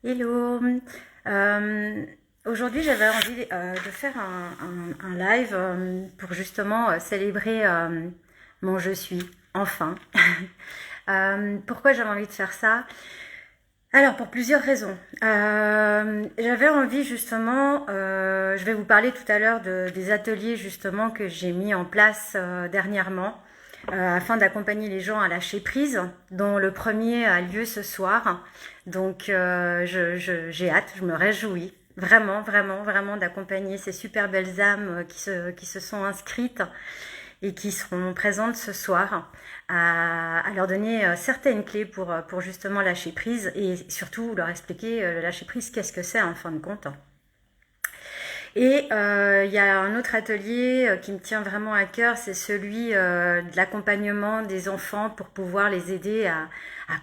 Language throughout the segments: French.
Hello. Euh, Aujourd'hui, j'avais envie de faire un live pour justement célébrer mon je suis, enfin. Pourquoi j'avais envie de faire ça? Alors, pour plusieurs raisons. J'avais envie justement, je vais vous parler tout à l'heure des ateliers justement que j'ai mis en place dernièrement afin d'accompagner les gens à lâcher prise, dont le premier a lieu ce soir. Donc, j'ai hâte, je me réjouis vraiment, vraiment, vraiment d'accompagner ces super belles âmes qui se sont inscrites et qui seront présentes ce soir à leur donner certaines clés pour justement lâcher prise et surtout leur expliquer le lâcher prise, qu'est-ce que c'est en fin de compte. Et il y a un autre atelier qui me tient vraiment à cœur, c'est celui de l'accompagnement des enfants pour pouvoir les aider à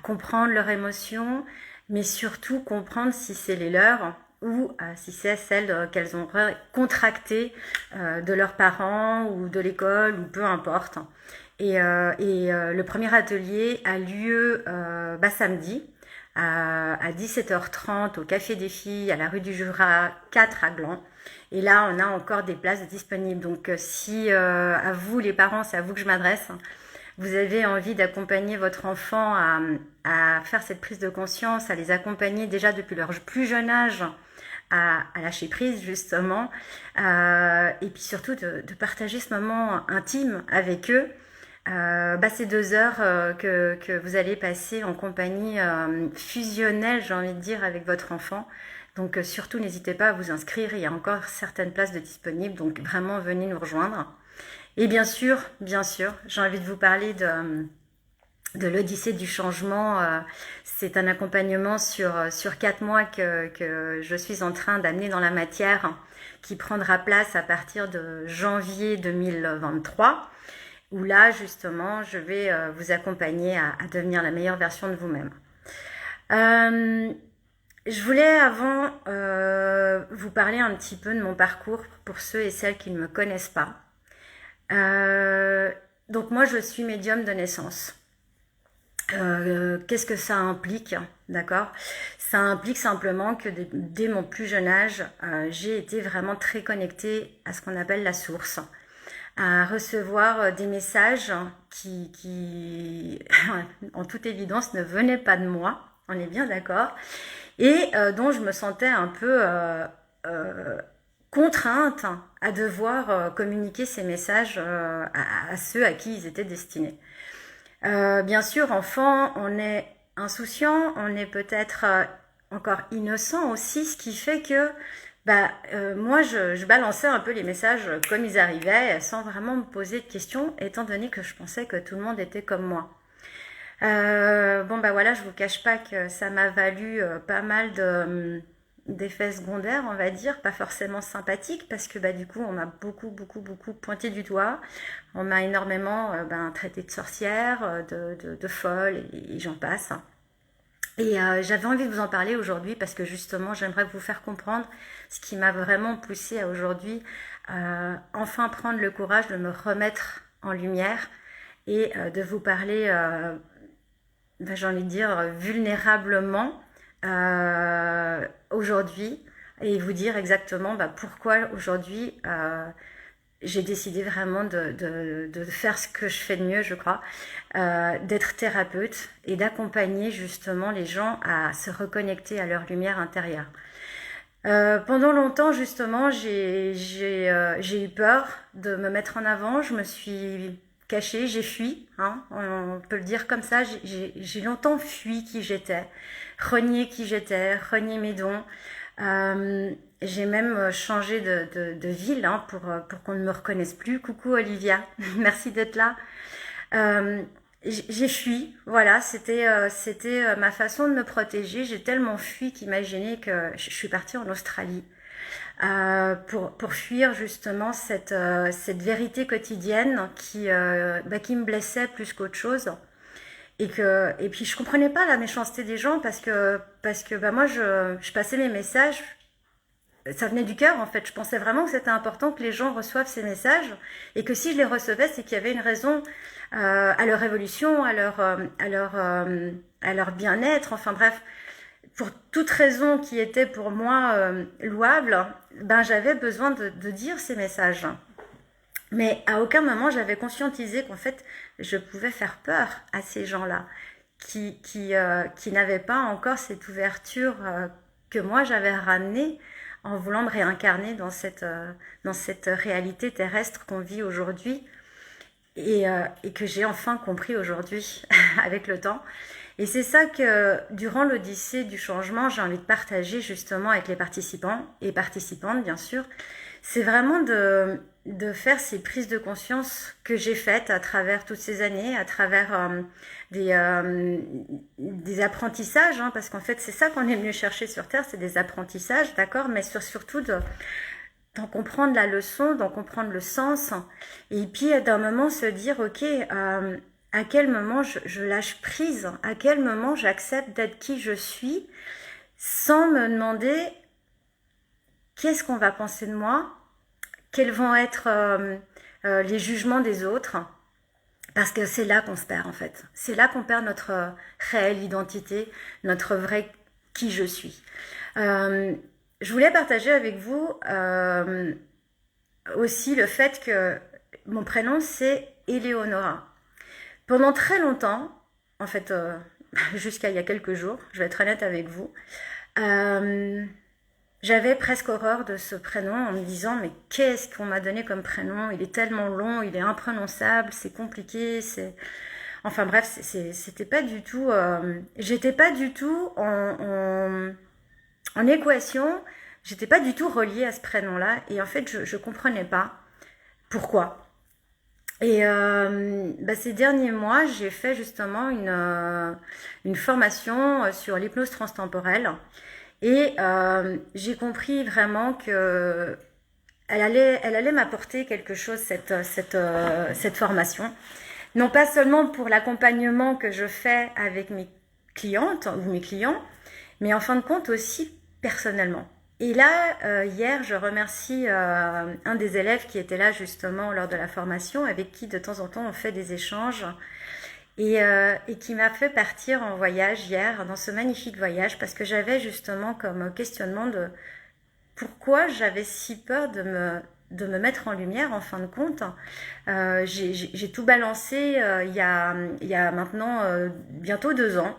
comprendre leurs émotions, mais surtout comprendre si c'est les leurs ou si c'est celles qu'elles ont contractées de leurs parents ou de l'école ou peu importe. Le premier atelier a lieu samedi à 17h30 au Café des Filles à la rue du Jura 4 à Gland. Et là, on a encore des places disponibles. Donc, si à vous, les parents, c'est à vous que je m'adresse, vous avez envie d'accompagner votre enfant à faire cette prise de conscience, à les accompagner déjà depuis leur plus jeune âge à lâcher prise, justement, et puis surtout de partager ce moment intime avec eux. Ces 2 heures que vous allez passer en compagnie fusionnelle, j'ai envie de dire, avec votre enfant. Donc surtout, n'hésitez pas à vous inscrire, il y a encore certaines places de disponibles, donc vraiment venez nous rejoindre. Et bien sûr, j'ai envie de vous parler de l'Odyssée du changement. C'est un accompagnement sur 4 mois que je suis en train d'amener dans la matière, qui prendra place à partir de janvier 2023. Où là, justement, je vais vous accompagner à devenir la meilleure version de vous-même. Je voulais avant vous parler un petit peu de mon parcours pour ceux et celles qui ne me connaissent pas. Donc moi, je suis médium de naissance. Qu'est-ce que ça implique? D'accord? Ça implique simplement que dès mon plus jeune âge, j'ai été vraiment très connectée à ce qu'on appelle la source, à recevoir des messages qui en toute évidence, ne venaient pas de moi, on est bien d'accord, et dont je me sentais un peu contrainte à devoir communiquer ces messages à ceux à qui ils étaient destinés. Bien sûr, enfant, on est insouciant, on est peut-être encore innocent aussi, ce qui fait que moi, je balançais un peu les messages comme ils arrivaient, sans vraiment me poser de questions, étant donné que je pensais que tout le monde était comme moi. Voilà, je vous cache pas que ça m'a valu pas mal d'effets secondaires, on va dire, pas forcément sympathiques, parce que du coup, on m'a beaucoup, beaucoup, beaucoup pointé du doigt. On m'a énormément traité de sorcière, de folle, et j'en passe. Et j'avais envie de vous en parler aujourd'hui parce que justement, j'aimerais vous faire comprendre ce qui m'a vraiment poussée à aujourd'hui enfin prendre le courage de me remettre en lumière et de vous parler, j'ai envie de dire, vulnérablement aujourd'hui et vous dire exactement pourquoi aujourd'hui j'ai décidé vraiment de faire ce que je fais de mieux, je crois, d'être thérapeute et d'accompagner justement les gens à se reconnecter à leur lumière intérieure. Pendant longtemps, justement, j'ai eu peur de me mettre en avant. Je me suis cachée, j'ai fui, hein, on peut le dire comme ça. J'ai longtemps fui qui j'étais, renié qui j'étais, renié mes dons. J'ai même changé de ville pour qu'on ne me reconnaisse plus. Coucou Olivia, merci d'être là. J'ai fui, voilà, c'était ma façon de me protéger. J'ai tellement fui qu'imaginez que je suis partie en Australie pour fuir justement cette vérité quotidienne qui me blessait plus qu'autre chose. Et puis je comprenais pas la méchanceté des gens parce que moi je passais mes messages, ça venait du cœur en fait. Je pensais vraiment que c'était important que les gens reçoivent ces messages et que si je les recevais, c'est qu'il y avait une raison à leur évolution, à leur bien-être. Enfin bref, pour toute raison qui était pour moi louable, ben j'avais besoin de dire ces messages. Mais à aucun moment j'avais conscientisé qu'en fait je pouvais faire peur à ces gens-là qui n'avaient pas encore cette ouverture que moi j'avais ramenée en voulant me réincarner dans cette réalité terrestre qu'on vit aujourd'hui et que j'ai enfin compris aujourd'hui avec le temps. Et c'est ça que durant l'Odyssée du changement, j'ai envie de partager justement avec les participants et participantes bien sûr. C'est vraiment de faire ces prises de conscience que j'ai faites à travers toutes ces années, à travers des apprentissages, hein, parce qu'en fait c'est ça qu'on est venu chercher sur Terre, c'est des apprentissages, d'accord, mais surtout d'en comprendre la leçon, d'en comprendre le sens, et puis d'un moment se dire ok, à quel moment je lâche prise, à quel moment j'accepte d'être qui je suis, sans me demander qu'est-ce qu'on va penser de moi, quels vont être les jugements des autres, parce que c'est là qu'on se perd en fait. C'est là qu'on perd notre réelle identité, notre vrai qui je suis. Je voulais partager avec vous aussi le fait que mon prénom c'est Eleonora. Pendant très longtemps, en fait jusqu'à il y a quelques jours, je vais être honnête avec vous, j'avais presque horreur de ce prénom en me disant mais qu'est-ce qu'on m'a donné comme prénom, il est tellement long, il est imprononçable, c'est compliqué, enfin bref, c'était pas du tout, j'étais pas du tout en équation, j'étais pas du tout reliée à ce prénom-là et en fait je comprenais pas pourquoi. Et ces derniers mois, j'ai fait justement une formation sur l'hypnose transtemporelle et j'ai compris vraiment que elle allait m'apporter quelque chose cette formation. Non pas seulement pour l'accompagnement que je fais avec mes clientes ou mes clients, mais en fin de compte aussi personnellement. Et là, hier, je remercie un des élèves qui était là justement lors de la formation, avec qui de temps en temps on fait des échanges, et qui m'a fait partir en voyage hier, dans ce magnifique voyage, parce que j'avais justement comme questionnement de pourquoi j'avais si peur de me mettre en lumière en fin de compte. J'ai tout balancé il y a maintenant bientôt 2 ans.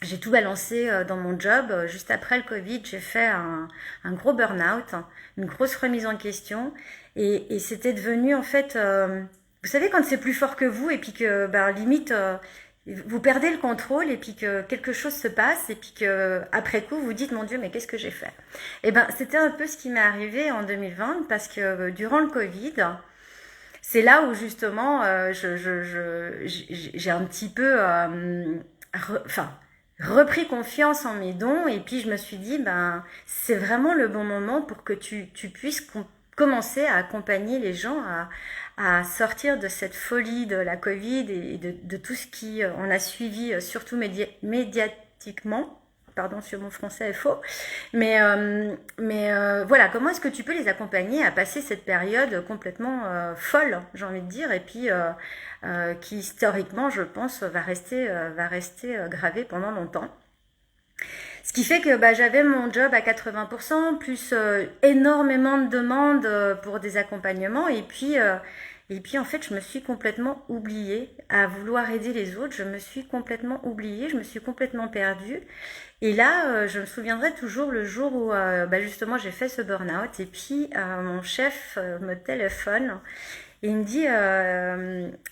J'ai tout balancé dans mon job. Juste après le Covid, j'ai fait un gros burn-out, une grosse remise en question. Et c'était devenu en fait... vous savez quand c'est plus fort que vous et puis que limite vous perdez le contrôle et puis que quelque chose se passe et puis que après coup vous dites mon Dieu mais qu'est-ce que j'ai fait. Et c'était un peu ce qui m'est arrivé en 2020 parce que durant le Covid... C'est là où justement j'ai un petit peu... repris confiance en mes dons et puis je me suis dit c'est vraiment le bon moment pour que tu puisses commencer à accompagner les gens à sortir de cette folie de la Covid et de tout ce qui en a suivi, surtout médiatiquement. Pardon si mon français est faux, mais voilà, comment est-ce que tu peux les accompagner à passer cette période complètement folle, j'ai envie de dire, et puis qui historiquement, je pense, va rester gravée pendant longtemps. Ce qui fait que j'avais mon job à 80%, plus énormément de demandes pour des accompagnements, et puis en fait, je me suis complètement oubliée à vouloir aider les autres. Je me suis complètement oubliée, je me suis complètement perdue. Et là, je me souviendrai toujours le jour où justement j'ai fait ce burn-out. Et puis mon chef me téléphone et il me dit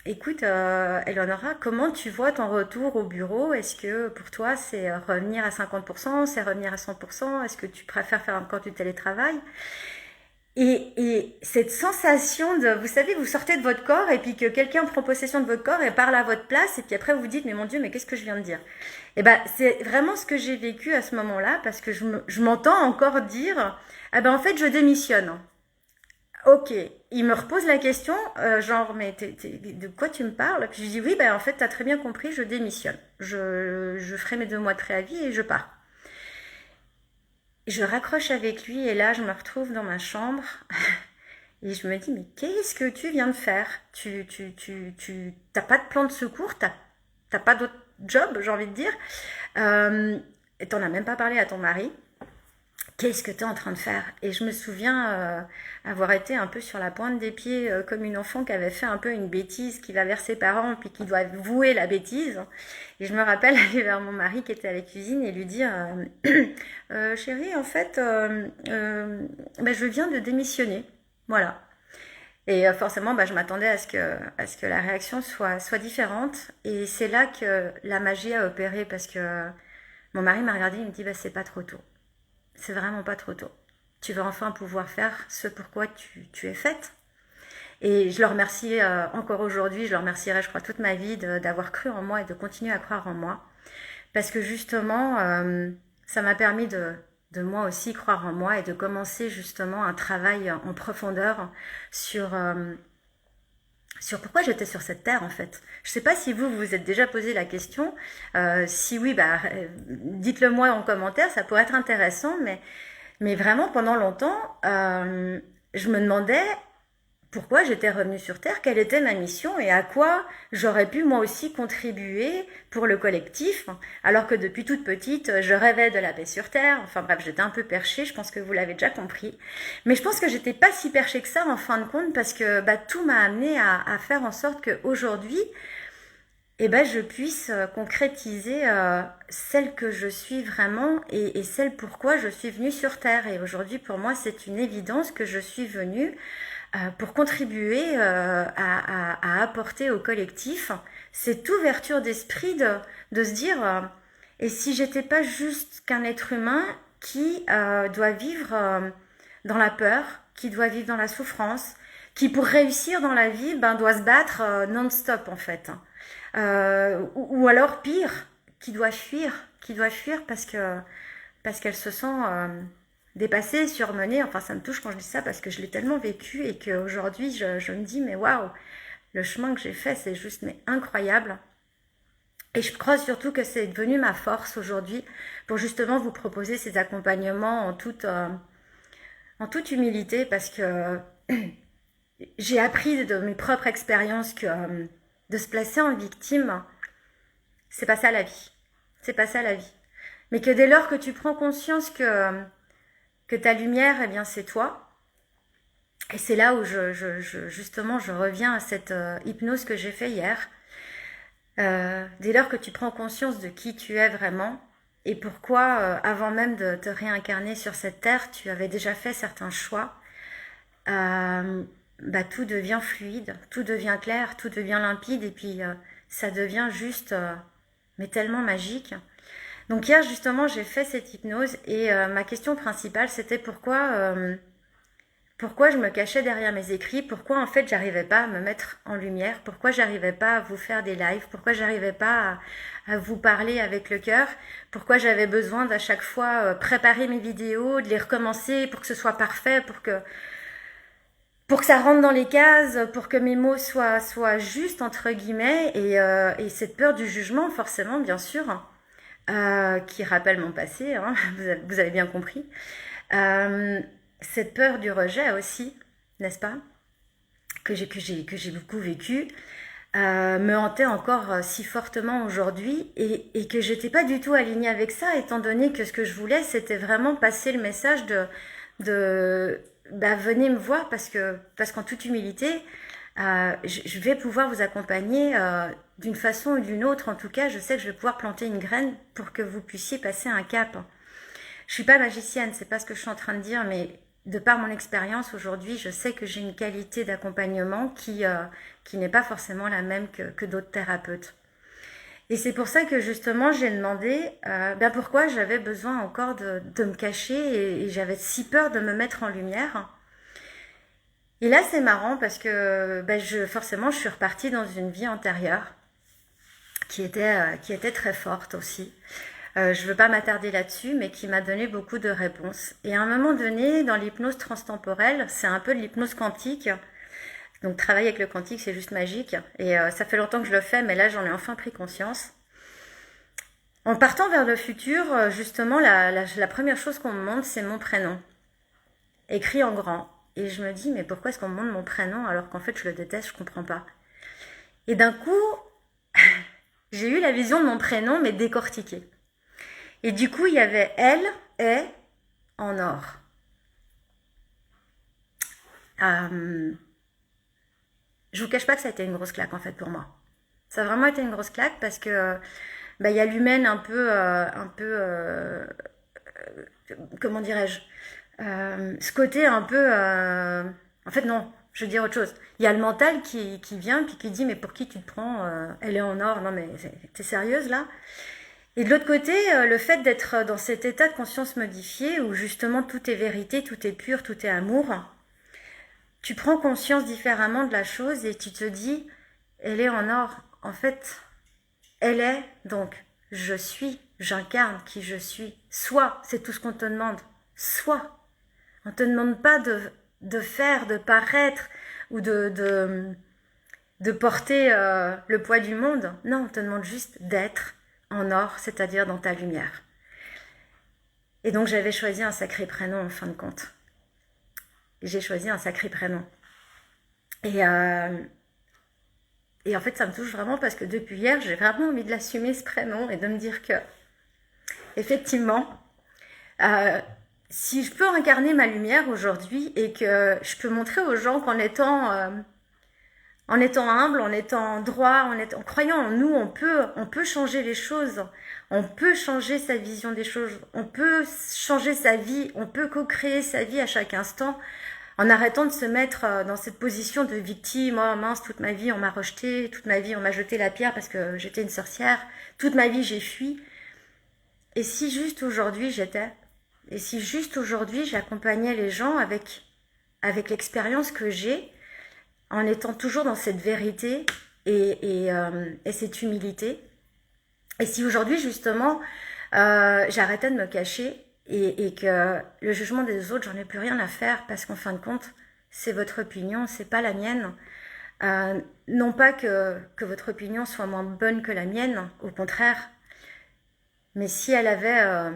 écoute, Eleonora, comment tu vois ton retour au bureau? Est-ce que pour toi c'est revenir à 50%, c'est revenir à 100%? Est-ce que tu préfères faire encore du télétravail? Et cette sensation de, vous savez, vous sortez de votre corps et puis que quelqu'un prend possession de votre corps et parle à votre place et puis après vous vous dites mais mon Dieu mais qu'est-ce que je viens de dire? Et c'est vraiment ce que j'ai vécu à ce moment-là parce que je m'entends encore dire en fait je démissionne. Ok, il me repose la question genre mais de quoi tu me parles? Puis je dis oui en fait t'as très bien compris, je démissionne. Je ferai mes 2 mois de préavis et je pars. Je raccroche avec lui et là je me retrouve dans ma chambre et je me dis mais qu'est-ce que tu viens de faire? T'as pas de plan de secours, t'as pas d'autre job, j'ai envie de dire. et t'en as même pas parlé à ton mari. Qu'est-ce que tu es en train de faire? Et je me souviens avoir été un peu sur la pointe des pieds comme une enfant qui avait fait un peu une bêtise, qui va vers ses parents puis qui doit vouer la bêtise. Et je me rappelle aller vers mon mari qui était à la cuisine et lui dire chérie, en fait, je viens de démissionner. Voilà. Et forcément, je m'attendais à ce que la réaction soit différente. Et c'est là que la magie a opéré parce que mon mari m'a regardé, il me dit c'est pas trop tôt. C'est vraiment pas trop tôt. Tu vas enfin pouvoir faire ce pourquoi tu es faite. Et je le remercie encore aujourd'hui, je le remercierai, je crois, toute ma vie d'avoir cru en moi et de continuer à croire en moi. Parce que justement, ça m'a permis de moi aussi croire en moi et de commencer justement un travail en profondeur sur pourquoi j'étais sur cette terre en fait. Je ne sais pas si vous vous êtes déjà posé la question. Si oui, dites-le moi en commentaire, ça pourrait être intéressant. Mais vraiment pendant longtemps, je me demandais pourquoi j'étais revenue sur Terre, quelle était ma mission et à quoi j'aurais pu moi aussi contribuer pour le collectif, alors que depuis toute petite, je rêvais de la paix sur Terre. Enfin bref, j'étais un peu perchée, je pense que vous l'avez déjà compris. Mais je pense que j'étais pas si perchée que ça en fin de compte, parce que tout m'a amené à faire en sorte qu'aujourd'hui, je puisse concrétiser celle que je suis vraiment et celle pourquoi je suis venue sur Terre. Et aujourd'hui, pour moi, c'est une évidence que je suis venue pour contribuer à apporter au collectif cette ouverture d'esprit de se dire et si j'étais pas juste qu'un être humain qui doit vivre dans la peur, qui doit vivre dans la souffrance, qui pour réussir dans la vie doit se battre non-stop en fait, ou alors pire, qui doit fuir parce qu'elle se sent dépassée, surmenée. Enfin, ça me touche quand je dis ça parce que je l'ai tellement vécu et qu'aujourd'hui, je me dis, mais waouh, le chemin que j'ai fait, c'est juste mais incroyable. Et je crois surtout que c'est devenu ma force aujourd'hui pour justement vous proposer ces accompagnements en toute humilité parce que j'ai appris de mes propres expériences que de se placer en victime, c'est pas ça la vie. C'est pas ça la vie. Mais que dès lors que tu prends conscience que ta lumière, eh bien, c'est toi. Et c'est là où justement, je reviens à cette hypnose que j'ai fait hier. Dès lors que tu prends conscience de qui tu es vraiment et pourquoi, avant même de te réincarner sur cette terre, tu avais déjà fait certains choix, tout devient fluide, tout devient clair, tout devient limpide et puis ça devient juste, mais tellement magique. Donc hier justement j'ai fait cette hypnose et ma question principale c'était pourquoi je me cachais derrière mes écrits, pourquoi en fait j'arrivais pas à me mettre en lumière, pourquoi j'arrivais pas à vous faire des lives, pourquoi j'arrivais pas à vous parler avec le cœur, pourquoi j'avais besoin d'à chaque fois préparer mes vidéos, de les recommencer pour que ce soit parfait, pour que ça rentre dans les cases, pour que mes mots soient justes entre guillemets et cette peur du jugement forcément bien sûr. Qui rappelle mon passé, hein, vous avez bien compris. Cette peur du rejet aussi, n'est-ce pas, que j'ai beaucoup vécu, me hantait encore si fortement aujourd'hui et que j'étais pas du tout alignée avec ça, étant donné que ce que je voulais, c'était vraiment passer le message de venez me voir parce qu'en toute humilité, je vais pouvoir vous accompagner d'une façon ou d'une autre. En tout cas, je sais que je vais pouvoir planter une graine pour que vous puissiez passer un cap. Je suis pas magicienne, c'est pas ce que je suis en train de dire, mais de par mon expérience aujourd'hui, je sais que j'ai une qualité d'accompagnement qui n'est pas forcément la même que d'autres thérapeutes. Et c'est pour ça que justement j'ai demandé pourquoi j'avais besoin encore de me cacher et j'avais si peur de me mettre en lumière. Et là c'est marrant parce que forcément je suis repartie dans une vie antérieure qui était très forte aussi. Je ne veux pas m'attarder là-dessus, mais qui m'a donné beaucoup de réponses. Et à un moment donné, dans l'hypnose transtemporelle, c'est un peu de l'hypnose quantique. Donc travailler avec le quantique, c'est juste magique. Et ça fait longtemps que je le fais, mais là, j'en ai enfin pris conscience. En partant vers le futur, justement, la première chose qu'on me montre, c'est mon prénom. Écrit en grand. Et je me dis, mais pourquoi est-ce qu'on me montre mon prénom alors qu'en fait, je le déteste, je comprends pas. Et d'un coup, j'ai eu la vision de mon prénom, mais décortiquée. Et du coup, il y avait elle est en or. Je vous cache pas que ça a été une grosse claque en fait pour moi. Ça a vraiment été une grosse claque parce que bah, il y a l'humaine comment dirais-je, ce côté un peu, en fait non, je veux dire autre chose. Il y a le mental qui vient puis qui dit mais pour qui tu te prends, elle est en or, non mais t'es sérieuse là? Et de l'autre côté, le fait d'être dans cet état de conscience modifié où justement tout est vérité, tout est pur, tout est amour, tu prends conscience différemment de la chose et tu te dis, elle est en or. En fait, elle est, donc je suis, j'incarne qui je suis. Sois, c'est tout ce qu'on te demande. Sois. On ne te demande pas de faire, de paraître ou de porter le poids du monde. Non, on te demande juste d'être en or, c'est-à-dire dans ta lumière. Et donc j'avais choisi un sacré prénom en fin de compte. J'ai choisi un sacré prénom. Et en fait, ça me touche vraiment parce que depuis hier, j'ai vraiment envie de l'assumer ce prénom et de me dire que, effectivement, si je peux incarner ma lumière aujourd'hui et que je peux montrer aux gens qu'en étant humble, en étant droit, en croyant en nous, on peut changer les choses, on peut changer sa vision des choses, on peut changer sa vie, on peut co-créer sa vie à chaque instant en arrêtant de se mettre dans cette position de victime. Oh mince, toute ma vie on m'a rejeté, toute ma vie on m'a jeté la pierre parce que j'étais une sorcière, toute ma vie j'ai fui. Et si juste aujourd'hui j'accompagnais les gens avec l'expérience que j'ai, en étant toujours dans cette vérité et cette humilité. Et si aujourd'hui justement j'arrêtais de me cacher et que le jugement des autres, j'en ai plus rien à faire parce qu'en fin de compte, c'est votre opinion, c'est pas la mienne. Non pas que votre opinion soit moins bonne que la mienne, au contraire, mais si elle avait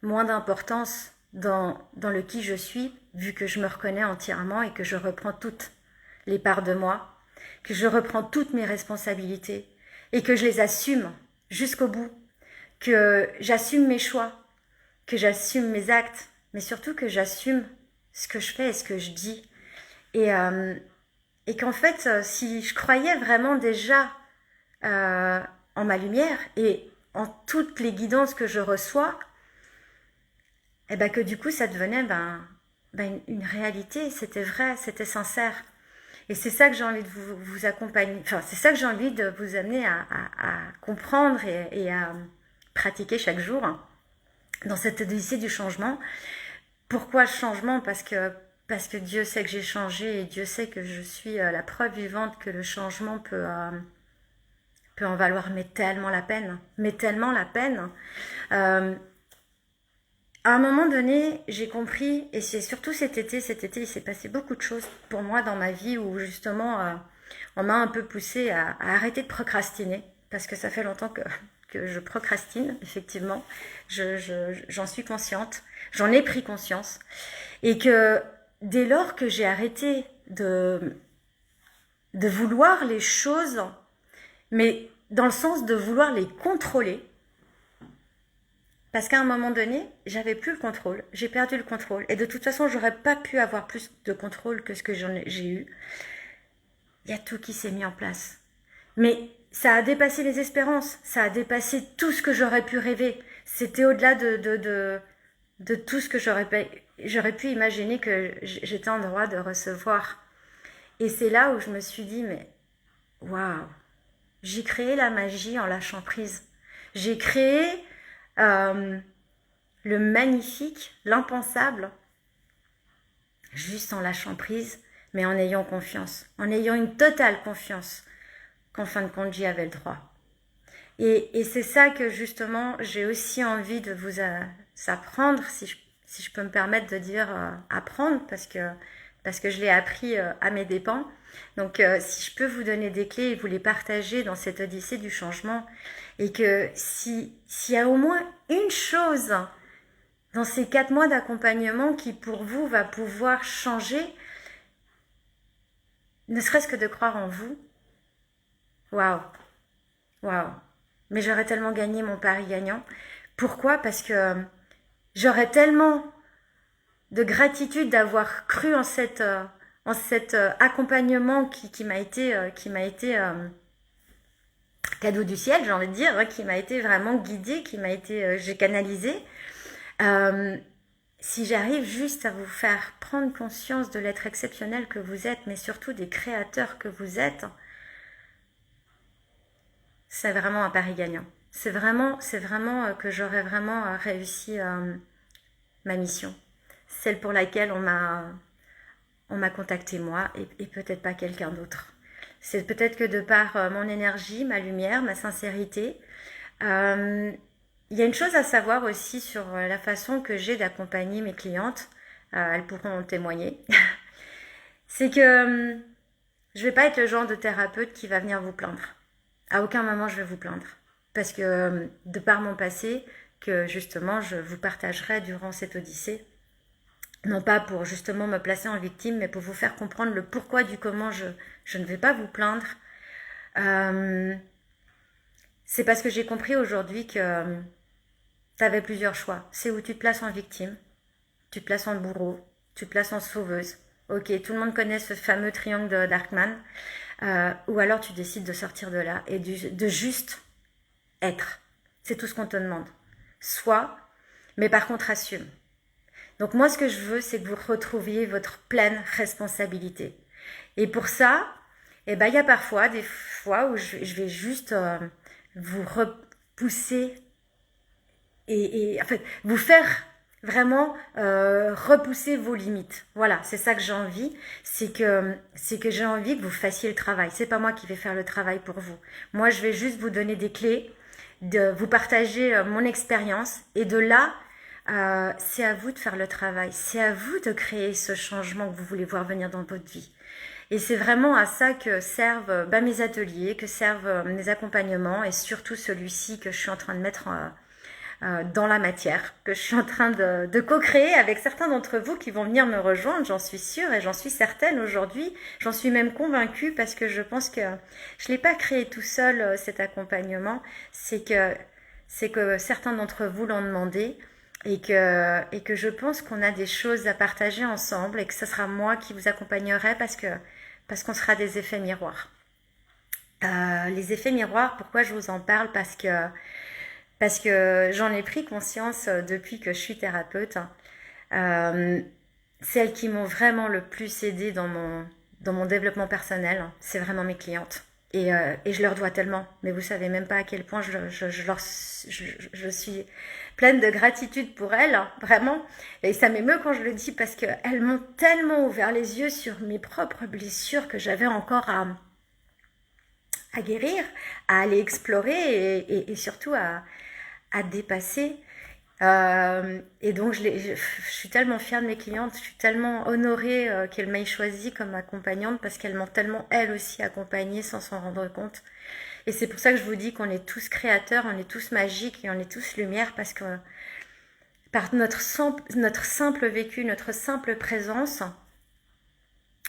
moins d'importance dans le qui je suis, vu que je me reconnais entièrement et que je reprends toutes les parts de moi, que je reprends toutes mes responsabilités et que je les assume jusqu'au bout, que j'assume mes choix, que j'assume mes actes, mais surtout que j'assume ce que je fais et ce que je dis. Et qu'en fait, si je croyais vraiment déjà en ma lumière et en toutes les guidances que je reçois, et ben que du coup ça devenait une réalité, c'était vrai, c'était sincère. Et c'est ça que j'ai envie de vous accompagner, enfin c'est ça que j'ai envie de vous amener à comprendre et à pratiquer chaque jour dans cette odyssée du changement. Pourquoi changement? Parce que Dieu sait que j'ai changé et Dieu sait que je suis la preuve vivante que le changement peut en valoir mais tellement la peine. À un moment donné, j'ai compris, et c'est surtout cet été, il s'est passé beaucoup de choses pour moi dans ma vie où justement on m'a un peu poussée à arrêter de procrastiner, parce que ça fait longtemps que je procrastine, effectivement. J'en suis consciente, j'en ai pris conscience, et que dès lors que j'ai arrêté de vouloir les choses, mais dans le sens de vouloir les contrôler, parce qu'à un moment donné, j'avais plus le contrôle, j'ai perdu le contrôle, et de toute façon, j'aurais pas pu avoir plus de contrôle que ce que j'ai eu. Il y a tout qui s'est mis en place. Mais ça a dépassé les espérances, ça a dépassé tout ce que j'aurais pu rêver. C'était au-delà de tout ce que j'aurais pu imaginer que j'étais en droit de recevoir. Et c'est là où je me suis dit, mais waouh, j'ai créé la magie en lâchant prise. J'ai créé le magnifique, l'impensable, juste en lâchant prise, mais en ayant confiance, en ayant une totale confiance qu'en fin de compte j'y avais le droit. Et c'est ça que justement j'ai aussi envie de vous apprendre, si je peux me permettre de dire apprendre, parce que je l'ai appris à mes dépens. Donc si je peux vous donner des clés et vous les partager dans cette odyssée du changement, et que s'il y a au moins une chose dans ces 4 mois d'accompagnement qui pour vous va pouvoir changer, ne serait-ce que de croire en vous, waouh, mais j'aurais tellement gagné mon pari gagnant, Pourquoi? Parce que j'aurais tellement de gratitude d'avoir cru en cet accompagnement qui m'a été, cadeau du ciel, j'ai envie de dire, qui m'a été vraiment guidé, j'ai canalisé. Si j'arrive juste à vous faire prendre conscience de l'être exceptionnel que vous êtes, mais surtout des créateurs que vous êtes, c'est vraiment un pari gagnant. C'est vraiment que j'aurais vraiment réussi ma mission. Celle pour laquelle on m'a contacté moi et peut-être pas quelqu'un d'autre. C'est peut-être que de par mon énergie, ma lumière, ma sincérité, il y a une chose à savoir aussi sur la façon que j'ai d'accompagner mes clientes, elles pourront en témoigner, c'est que je vais pas être le genre de thérapeute qui va venir vous plaindre. À aucun moment je vais vous plaindre. Parce que de par mon passé, que justement je vous partagerai durant cette odyssée, non pas pour justement me placer en victime, mais pour vous faire comprendre le pourquoi du comment je ne vais pas vous plaindre. C'est parce que j'ai compris aujourd'hui que tu avais plusieurs choix. C'est où tu te places en victime, tu te places en bourreau, tu te places en sauveuse. Ok, tout le monde connaît ce fameux triangle de Darkman. Ou alors tu décides de sortir de là et de juste être. C'est tout ce qu'on te demande. Sois, mais par contre assume. Donc moi ce que je veux, c'est que vous retrouviez votre pleine responsabilité. Et pour ça, il y a parfois des fois où je vais juste vous repousser et en fait vous faire vraiment repousser vos limites. Voilà, c'est ça que j'ai envie, c'est que j'ai envie que vous fassiez le travail. C'est pas moi qui vais faire le travail pour vous. Moi, je vais juste vous donner des clés, de vous partager mon expérience et de là, c'est à vous de faire le travail. C'est à vous de créer ce changement que vous voulez voir venir dans votre vie. Et c'est vraiment à ça que servent mes ateliers, que servent mes accompagnements et surtout celui-ci que je suis en train de mettre dans la matière, que je suis en train de co-créer avec certains d'entre vous qui vont venir me rejoindre, j'en suis sûre et j'en suis certaine aujourd'hui. J'en suis même convaincue parce que je pense que je ne l'ai pas créé tout seul cet accompagnement, c'est que certains d'entre vous l'ont demandé et que je pense qu'on a des choses à partager ensemble et que ce sera moi qui vous accompagnerai parce qu'on sera des effets miroirs. Les effets miroirs, pourquoi je vous en parle? Parce que j'en ai pris conscience depuis que je suis thérapeute. Celles qui m'ont vraiment le plus aidée dans mon développement personnel, c'est vraiment mes clientes. Et je leur dois tellement. Mais vous savez même pas à quel point je suis pleine de gratitude pour elles, vraiment. Et ça m'émeut quand je le dis parce qu'elles m'ont tellement ouvert les yeux sur mes propres blessures que j'avais encore à guérir, à aller explorer et surtout à dépasser. Et donc je suis tellement fière de mes clientes, je suis tellement honorée qu'elles m'aient choisie comme accompagnante parce qu'elles m'ont tellement elles aussi accompagnée sans s'en rendre compte. Et c'est pour ça que je vous dis qu'on est tous créateurs, on est tous magiques et on est tous lumière parce que par notre simple vécu, notre simple présence,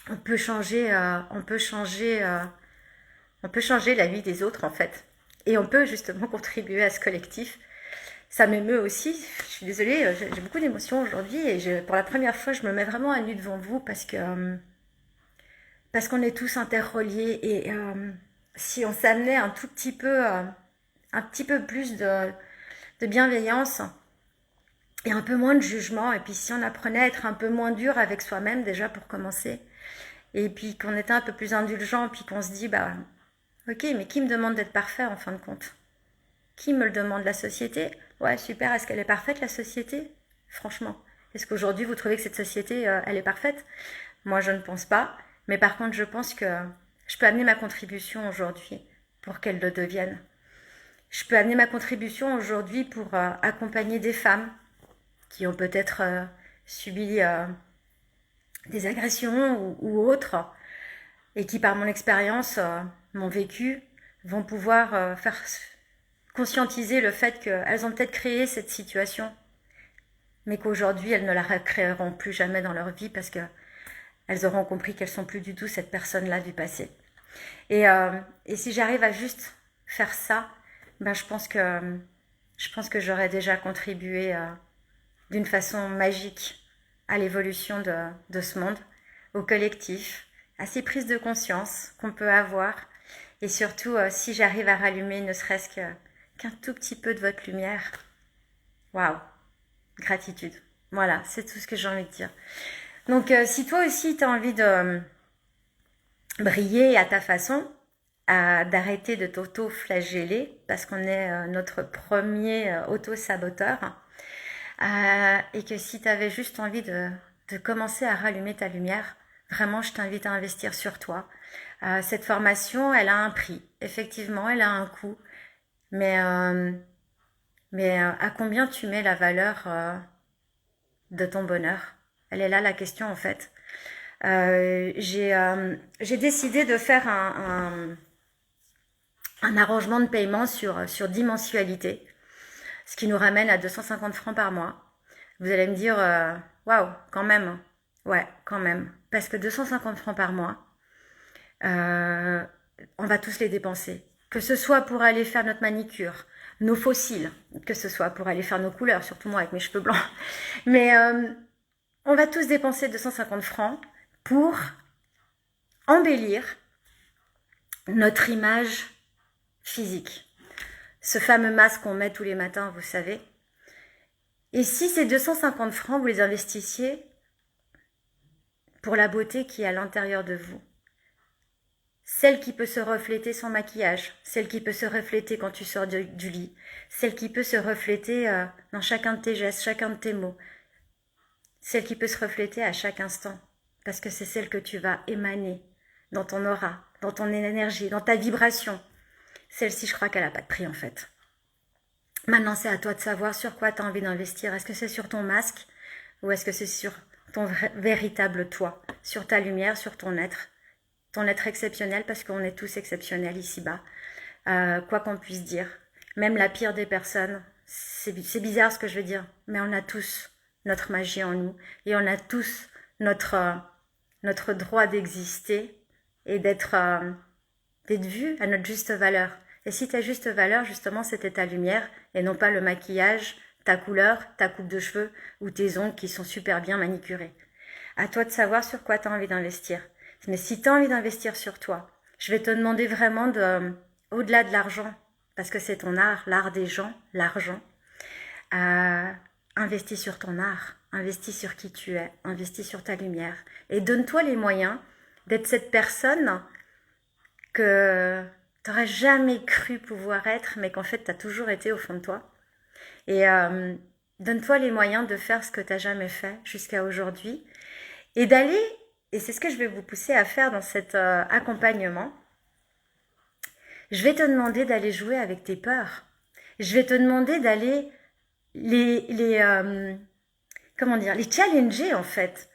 on peut changer la vie des autres en fait. Et on peut justement contribuer à ce collectif. Ça m'émeut aussi, je suis désolée, j'ai beaucoup d'émotions aujourd'hui et pour la première fois je me mets vraiment à nu devant vous parce qu'on est tous interreliés et si on s'amenait un petit peu plus de bienveillance et un peu moins de jugement, et puis si on apprenait à être un peu moins dur avec soi-même déjà pour commencer, et puis qu'on était un peu plus indulgent, puis qu'on se dit ok, mais qui me demande d'être parfait en fin de compte? Qui me le demande? La société? Ouais, super, est-ce qu'elle est parfaite la société? Franchement, est-ce qu'aujourd'hui vous trouvez que cette société, elle est parfaite? Moi je ne pense pas, mais par contre je pense que je peux amener ma contribution aujourd'hui pour qu'elle le devienne. Je peux amener ma contribution aujourd'hui pour accompagner des femmes qui ont peut-être subi des agressions ou autres et qui par mon expérience, mon vécu, vont pouvoir faire conscientiser le fait qu'elles ont peut-être créé cette situation, mais qu'aujourd'hui elles ne la recréeront plus jamais dans leur vie parce qu'elles auront compris qu'elles sont plus du tout cette personne-là du passé. Et si j'arrive à juste faire ça, je pense que je pense que j'aurais déjà contribué d'une façon magique à l'évolution de ce monde, au collectif, à ces prises de conscience qu'on peut avoir. Et surtout, si j'arrive à rallumer ne serait-ce qu'un tout petit peu de votre lumière, waouh, gratitude. Voilà, c'est tout ce que j'ai envie de dire. Donc, si toi aussi tu as envie de briller à ta façon, d'arrêter de t'auto-flageller, parce qu'on est notre premier auto-saboteur, et que si tu avais juste envie de commencer à rallumer ta lumière, vraiment, je t'invite à investir sur toi. Cette formation, elle a un prix. Effectivement, elle a un coût. Mais à combien tu mets la valeur de ton bonheur? Elle est là la question en fait. J'ai décidé de faire un arrangement de paiement sur 10 mensualités, ce qui nous ramène à 250 francs par mois. Vous allez me dire, waouh, quand même. Ouais, quand même. Parce que 250 francs par mois, on va tous les dépenser. Que ce soit pour aller faire notre manicure, nos fossiles, que ce soit pour aller faire nos couleurs, surtout moi avec mes cheveux blancs. Mais on va tous dépenser 250 francs pour embellir notre image physique. Ce fameux masque qu'on met tous les matins, vous savez. Et si ces 250 francs, vous les investissiez pour la beauté qui est à l'intérieur de vous, celle qui peut se refléter sans maquillage, celle qui peut se refléter quand tu sors du lit, celle qui peut se refléter dans chacun de tes gestes, chacun de tes mots, celle qui peut se refléter à chaque instant, parce que c'est celle que tu vas émaner dans ton aura, dans ton énergie, dans ta vibration. Celle-ci, je crois qu'elle n'a pas de prix en fait. Maintenant, c'est à toi de savoir sur quoi tu as envie d'investir. Est-ce que c'est sur ton masque ou est-ce que c'est sur ton véritable toi, sur ta lumière, sur ton être exceptionnel, parce qu'on est tous exceptionnels ici-bas, quoi qu'on puisse dire. Même la pire des personnes, c'est bizarre ce que je veux dire, mais on a tous notre magie en nous et on a tous notre droit d'exister et d'être vus à notre juste valeur. Et si ta juste valeur, justement, c'était ta lumière et non pas le maquillage, ta couleur, ta coupe de cheveux ou tes ongles qui sont super bien manicurés. À toi de savoir sur quoi tu as envie d'investir. Mais si tu as envie d'investir sur toi, je vais te demander vraiment au-delà de l'argent, parce que c'est ton art, l'art des gens, l'argent, investis sur ton art, investis sur qui tu es, investis sur ta lumière et donne-toi les moyens d'être cette personne que t'aurais jamais cru pouvoir être, mais qu'en fait t'as toujours été au fond de toi. Et donne-toi les moyens de faire ce que t'as jamais fait jusqu'à aujourd'hui et d'aller, et c'est ce que je vais vous pousser à faire dans cet accompagnement, je vais te demander d'aller jouer avec tes peurs. Je vais te demander d'aller les challenger en fait.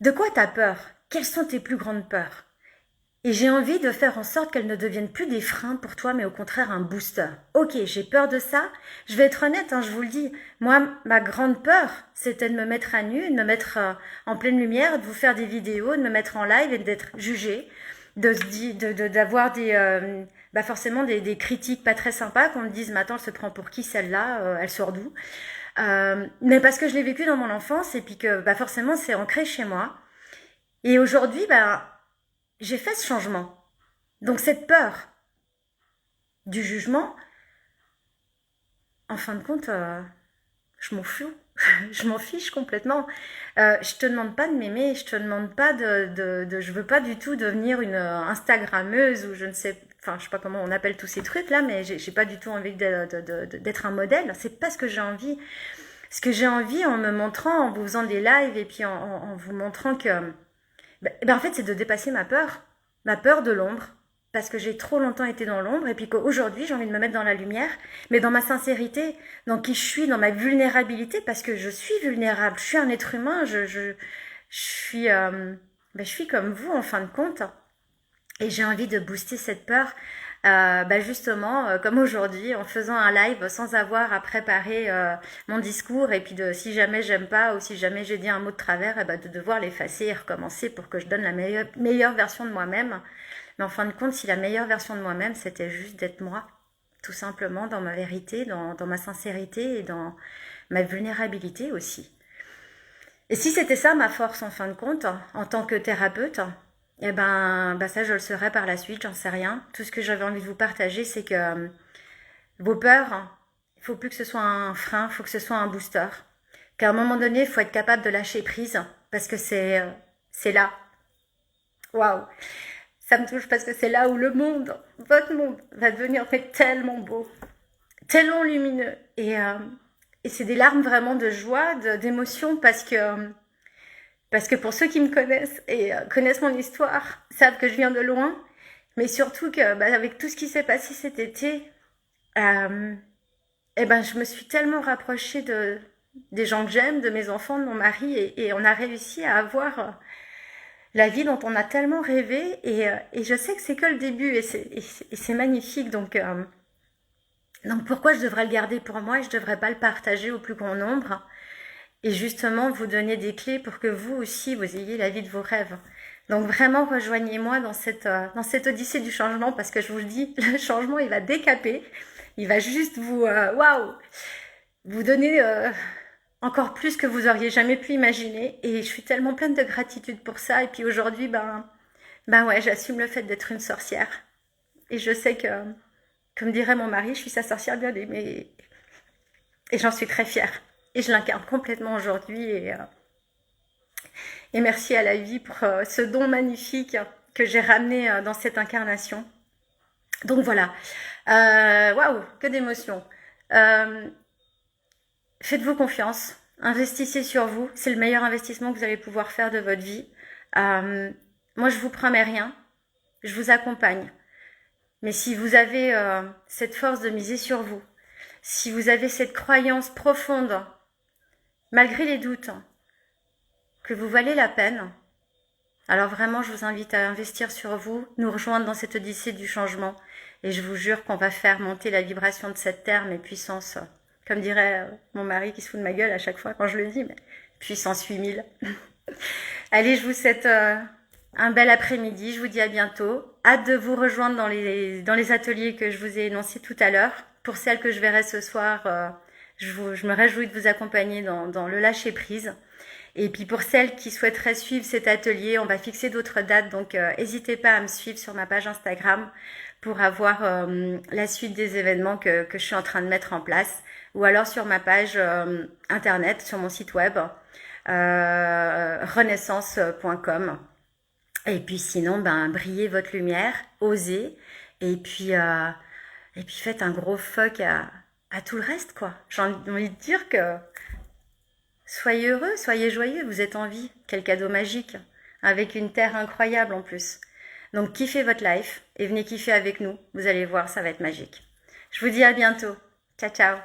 De quoi t'as peur? Quelles sont tes plus grandes peurs? Et j'ai envie de faire en sorte qu'elles ne deviennent plus des freins pour toi, mais au contraire un booster. Ok, j'ai peur de ça. Je vais être honnête, je vous le dis. Moi, ma grande peur, c'était de me mettre à nu, de me mettre en pleine lumière, de vous faire des vidéos, de me mettre en live et d'être jugée, d'avoir forcément des critiques pas très sympas, qu'on me dise, mais attends, elle se prend pour qui celle-là? Elle sort d'où? Mais parce que je l'ai vécu dans mon enfance et puis que forcément c'est ancré chez moi. Et aujourd'hui, j'ai fait ce changement. Donc cette peur du jugement, en fin de compte, je m'en fous. Je m'en fiche complètement. Je te demande pas de m'aimer, je te demande pas je veux pas du tout devenir une Instagrammeuse ou je ne sais, je sais pas comment on appelle tous ces trucs là, mais j'ai pas du tout envie d'être un modèle. C'est pas ce que j'ai envie. Ce que j'ai envie en me montrant, en vous faisant des lives et puis en vous montrant que, en fait, c'est de dépasser ma peur de l'ombre, parce que j'ai trop longtemps été dans l'ombre et puis qu'aujourd'hui j'ai envie de me mettre dans la lumière, mais dans ma sincérité, dans qui je suis, dans ma vulnérabilité, parce que je suis vulnérable, je suis un être humain, je suis comme vous en fin de compte, et j'ai envie de booster cette peur, justement, comme aujourd'hui, en faisant un live sans avoir à préparer mon discours, et puis si jamais j'aime pas ou si jamais j'ai dit un mot de travers, de devoir l'effacer et recommencer pour que je donne la meilleure version de moi-même. Mais en fin de compte, si la meilleure version de moi-même, c'était juste d'être moi, tout simplement, dans ma vérité, dans ma sincérité et dans ma vulnérabilité aussi. Et si c'était ça ma force en fin de compte, en tant que thérapeute, eh ben ça je le serais par la suite, j'en sais rien. Tout ce que j'avais envie de vous partager, c'est que vos peurs, il faut plus que ce soit un frein, il faut que ce soit un booster. Qu'à un moment donné, il faut être capable de lâcher prise, parce que c'est là. Waouh, ça me touche parce que c'est là où le monde, votre monde, va devenir en fait tellement beau, tellement lumineux. Et c'est des larmes vraiment de joie, d'émotion, parce que pour ceux qui me connaissent et connaissent mon histoire, savent que je viens de loin, mais surtout que avec tout ce qui s'est passé cet été, je me suis tellement rapprochée des gens que j'aime, de mes enfants, de mon mari, et on a réussi à avoir la vie dont on a tellement rêvé, et je sais que c'est que le début, et c'est magnifique, donc pourquoi je devrais le garder pour moi et je devrais pas le partager au plus grand nombre, et justement vous donner des clés pour que vous aussi vous ayez la vie de vos rêves. Donc vraiment rejoignez-moi dans cette odyssée du changement, parce que je vous le dis, le changement il va décaper, il va juste vous donner encore plus que vous auriez jamais pu imaginer, et je suis tellement pleine de gratitude pour ça. Et puis aujourd'hui ouais, j'assume le fait d'être une sorcière, et je sais que, comme dirait mon mari, je suis sa sorcière bien aimée, et j'en suis très fière, et je l'incarne complètement aujourd'hui, et merci à la vie pour ce don magnifique que j'ai ramené dans cette incarnation. Donc voilà, waouh, que d'émotions. Faites-vous confiance, investissez sur vous, c'est le meilleur investissement que vous allez pouvoir faire de votre vie. Moi je vous promets rien, je vous accompagne. Mais si vous avez cette force de miser sur vous, si vous avez cette croyance profonde, malgré les doutes, que vous valez la peine, alors vraiment je vous invite à investir sur vous, nous rejoindre dans cette odyssée du changement, et je vous jure qu'on va faire monter la vibration de cette terre, mais puissance, comme dirait mon mari qui se fout de ma gueule à chaque fois quand je le dis, mais puissance 8000. Allez, je vous souhaite un bel après-midi, je vous dis à bientôt. Hâte de vous rejoindre dans les ateliers que je vous ai énoncés tout à l'heure. Pour celles que je verrai ce soir, je me réjouis de vous accompagner dans le lâcher-prise. Et puis pour celles qui souhaiteraient suivre cet atelier, on va fixer d'autres dates, donc n'hésitez pas à me suivre sur ma page Instagram pour avoir la suite des événements que je suis en train de mettre en place, ou alors sur ma page internet, sur mon site web, renaissance.com. Et puis sinon, brillez votre lumière, osez, et puis faites un gros fuck à tout le reste, quoi. J'ai envie de dire que soyez heureux, soyez joyeux, vous êtes en vie. Quel cadeau magique, avec une terre incroyable en plus. Donc kiffez votre life et venez kiffer avec nous. Vous allez voir, ça va être magique. Je vous dis à bientôt. Ciao, ciao.